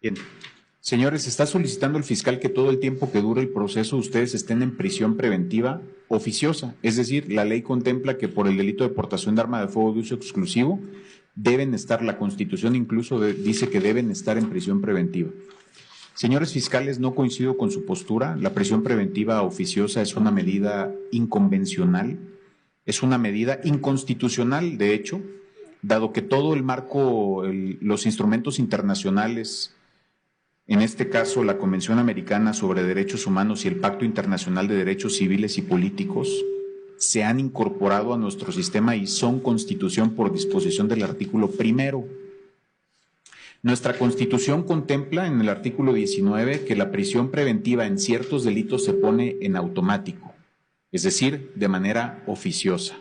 Bien. Señores, está solicitando el fiscal que todo el tiempo que dure el proceso ustedes estén en prisión preventiva oficiosa. Es decir, la ley contempla que por el delito de portación de arma de fuego de uso exclusivo deben estar, la Constitución incluso dice que deben estar en prisión preventiva. Señores fiscales, no coincido con su postura. La prisión preventiva oficiosa es una medida inconvencional, es una medida inconstitucional, de hecho, dado que todo el marco, los instrumentos internacionales, en este caso la Convención Americana sobre Derechos Humanos y el Pacto Internacional de Derechos Civiles y Políticos, se han incorporado a nuestro sistema y son constitución por disposición del artículo 1. Nuestra Constitución contempla en el artículo 19 que la prisión preventiva en ciertos delitos se pone en automático, es decir, de manera oficiosa.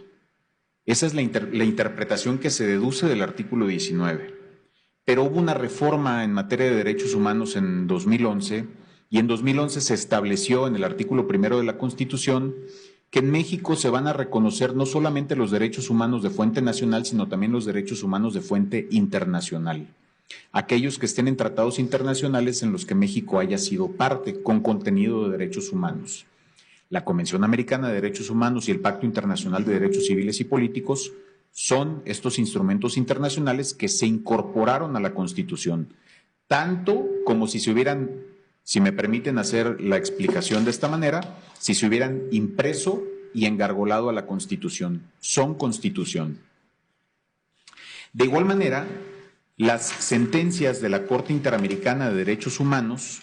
Esa es la interpretación que se deduce del artículo 19. Pero hubo una reforma en materia de derechos humanos en 2011 y en 2011 se estableció en el artículo 1 de la Constitución que en México se van a reconocer no solamente los derechos humanos de fuente nacional, sino también los derechos humanos de fuente internacional. Aquellos que estén en tratados internacionales en los que México haya sido parte con contenido de derechos humanos. La Convención Americana de Derechos Humanos y el Pacto Internacional de Derechos Civiles y Políticos son estos instrumentos internacionales que se incorporaron a la Constitución, tanto como si se hubieran, si me permiten hacer la explicación de esta manera, si se hubieran impreso y engargolado a la Constitución. Son Constitución. De igual manera, las sentencias de la Corte Interamericana de Derechos Humanos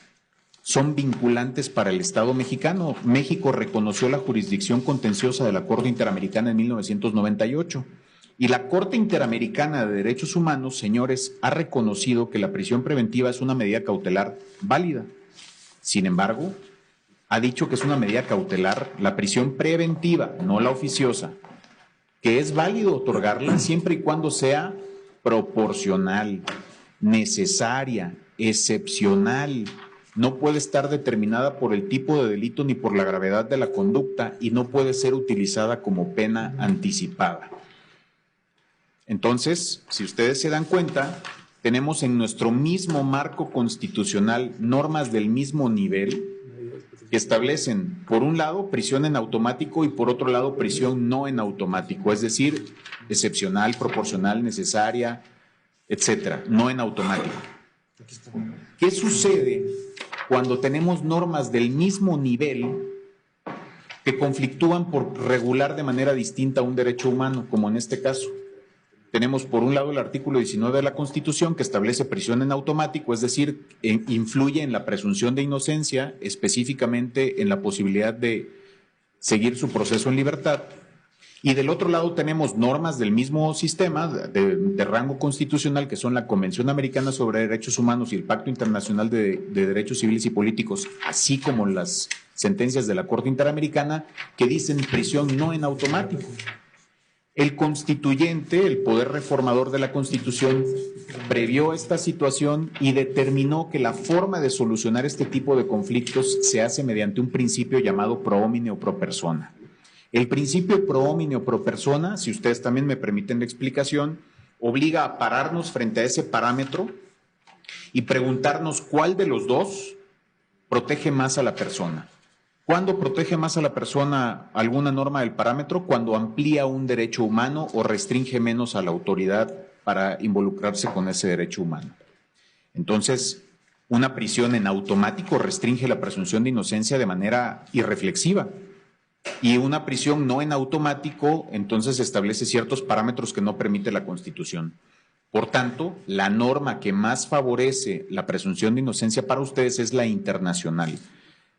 son vinculantes para el Estado mexicano. México reconoció la jurisdicción contenciosa de la Corte Interamericana en 1998. Y la Corte Interamericana de Derechos Humanos, señores, ha reconocido que la prisión preventiva es una medida cautelar válida. Sin embargo, ha dicho que es una medida cautelar, la prisión preventiva, no la oficiosa, que es válido otorgarla siempre y cuando sea proporcional, necesaria, excepcional. No puede estar determinada por el tipo de delito ni por la gravedad de la conducta y no puede ser utilizada como pena anticipada. Entonces, si ustedes se dan cuenta, tenemos en nuestro mismo marco constitucional normas del mismo nivel que establecen, por un lado, prisión en automático y por otro lado, prisión no en automático, es decir, excepcional, proporcional, necesaria, etcétera, no en automático. ¿Qué sucede cuando tenemos normas del mismo nivel que conflictúan por regular de manera distinta un derecho humano, como en este caso? Tenemos por un lado el artículo 19 de la Constitución que establece prisión en automático, es decir, influye en la presunción de inocencia, específicamente en la posibilidad de seguir su proceso en libertad. Y del otro lado tenemos normas del mismo sistema de rango constitucional que son la Convención Americana sobre Derechos Humanos y el Pacto Internacional de Derechos Civiles y Políticos, así como las sentencias de la Corte Interamericana que dicen prisión no en automático. El constituyente, el poder reformador de la Constitución, previó esta situación y determinó que la forma de solucionar este tipo de conflictos se hace mediante un principio llamado pro homine o pro persona. El principio pro homine o pro persona, si ustedes también me permiten la explicación, obliga a pararnos frente a ese parámetro y preguntarnos cuál de los dos protege más a la persona. ¿Cuándo protege más a la persona alguna norma del parámetro? Cuando amplía un derecho humano o restringe menos a la autoridad para involucrarse con ese derecho humano. Entonces, una prisión en automático restringe la presunción de inocencia de manera irreflexiva. Y una prisión no en automático, entonces establece ciertos parámetros que no permite la Constitución. Por tanto, la norma que más favorece la presunción de inocencia para ustedes es la internacional.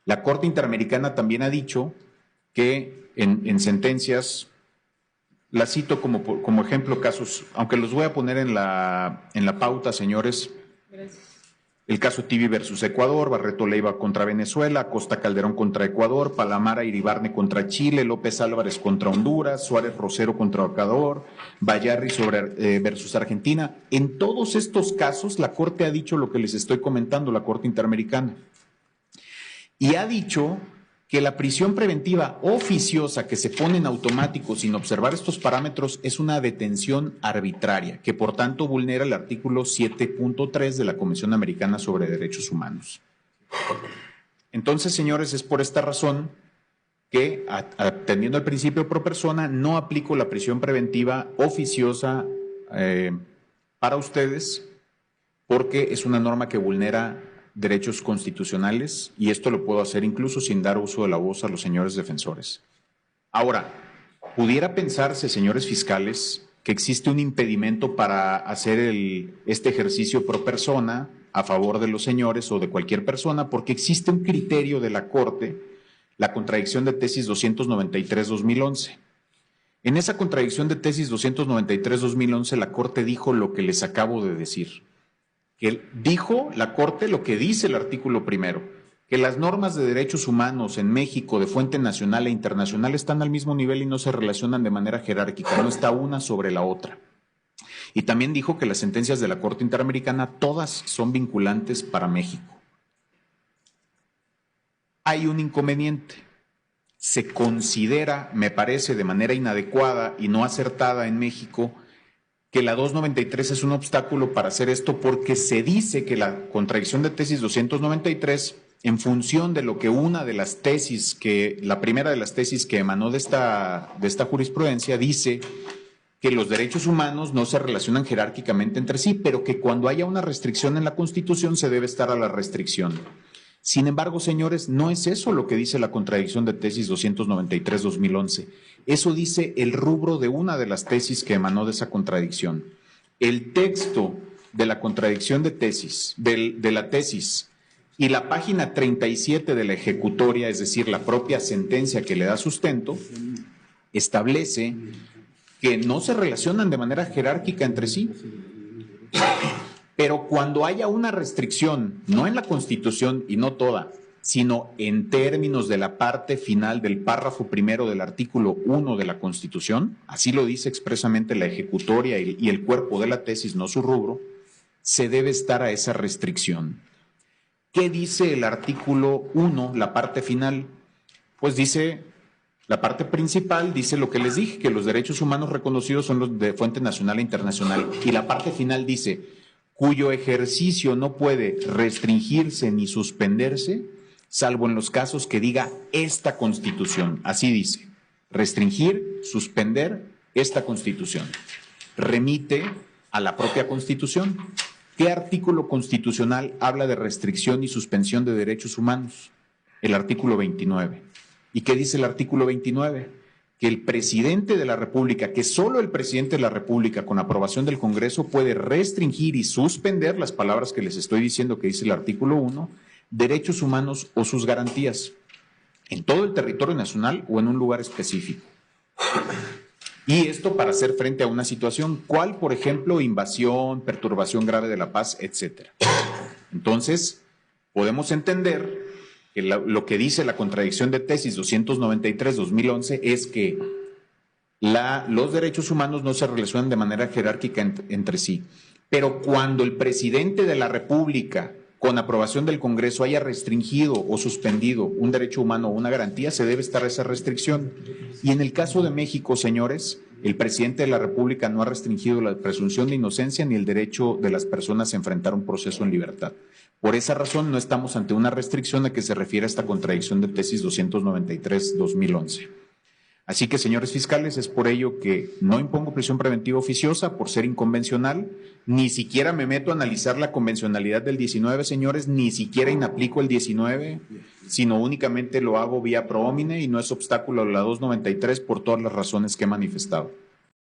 La Corte Interamericana también ha dicho que en sentencias, la cito como ejemplo casos, aunque los voy a poner en la pauta, señores. Gracias. El caso Tibi versus Ecuador, Barreto Leiva contra Venezuela, Costa Calderón contra Ecuador, Palamara Iribarne contra Chile, López Álvarez contra Honduras, Suárez Rosero contra Ecuador, Bayarri versus Argentina. En todos estos casos, la Corte ha dicho lo que les estoy comentando, la Corte Interamericana. Y ha dicho que la prisión preventiva oficiosa que se pone en automático sin observar estos parámetros es una detención arbitraria, que por tanto vulnera el artículo 7.3 de la Convención Americana sobre Derechos Humanos. Entonces, señores, es por esta razón que, atendiendo al principio pro persona, no aplico la prisión preventiva oficiosa para ustedes, porque es una norma que vulnera derechos constitucionales, y esto lo puedo hacer incluso sin dar uso de la voz a los señores defensores. Ahora, pudiera pensarse, señores fiscales, que existe un impedimento para hacer este ejercicio pro persona a favor de los señores o de cualquier persona, porque existe un criterio de la Corte, la contradicción de tesis 293-2011. En esa contradicción de tesis 293-2011, la Corte dijo lo que les acabo de decir. Que dijo la Corte lo que dice el artículo primero, que las normas de derechos humanos en México de fuente nacional e internacional están al mismo nivel y no se relacionan de manera jerárquica, no está una sobre la otra. Y también dijo que las sentencias de la Corte Interamericana todas son vinculantes para México. Hay un inconveniente. Se considera, me parece, de manera inadecuada y no acertada en México, que la 293 es un obstáculo para hacer esto, porque se dice que la contradicción de tesis 293, en función de lo que una de las tesis, la primera de las tesis que emanó de esta jurisprudencia, dice que los derechos humanos no se relacionan jerárquicamente entre sí, pero que cuando haya una restricción en la Constitución se debe estar a la restricción. Sin embargo, señores, no es eso lo que dice la contradicción de tesis 293-2011. Eso dice el rubro de una de las tesis que emanó de esa contradicción. El texto de la contradicción de tesis, de la tesis, y la página 37 de la ejecutoria, es decir, la propia sentencia que le da sustento, establece que no se relacionan de manera jerárquica entre sí. Pero cuando haya una restricción, no en la Constitución y no toda, sino en términos de la parte final del párrafo primero del artículo 1 de la Constitución, así lo dice expresamente la ejecutoria y el cuerpo de la tesis, no su rubro, se debe estar a esa restricción. ¿Qué dice el artículo 1, la parte final? Pues dice, la parte principal dice lo que les dije, que los derechos humanos reconocidos son los de fuente nacional e internacional. Y la parte final dice, cuyo ejercicio no puede restringirse ni suspenderse, salvo en los casos que diga esta Constitución. Así dice, restringir, suspender esta Constitución. Remite a la propia Constitución. ¿Qué artículo constitucional habla de restricción y suspensión de derechos humanos? El artículo 29. ¿Y qué dice el artículo 29? Que el presidente de la República, que solo el presidente de la República, con aprobación del Congreso, puede restringir y suspender, las palabras que les estoy diciendo que dice el artículo 1, derechos humanos o sus garantías, en todo el territorio nacional o en un lugar específico. Y esto para hacer frente a una situación, ¿cuál? Por ejemplo, invasión, perturbación grave de la paz, etcétera. Entonces, podemos entender que lo que dice la contradicción de tesis 293-2011 es que los derechos humanos no se relacionan de manera jerárquica entre sí. Pero cuando el presidente de la República, con aprobación del Congreso, haya restringido o suspendido un derecho humano o una garantía, se debe estar esa restricción. Y en el caso de México, señores, el presidente de la República no ha restringido la presunción de inocencia ni el derecho de las personas a enfrentar un proceso en libertad. Por esa razón, no estamos ante una restricción a que se refiere a esta contradicción de tesis 293-2011. Así que, señores fiscales, es por ello que no impongo prisión preventiva oficiosa por ser inconvencional, ni siquiera me meto a analizar la convencionalidad del 19, señores, ni siquiera inaplico el 19, sino únicamente lo hago vía pro homine y no es obstáculo a la 293 por todas las razones que he manifestado.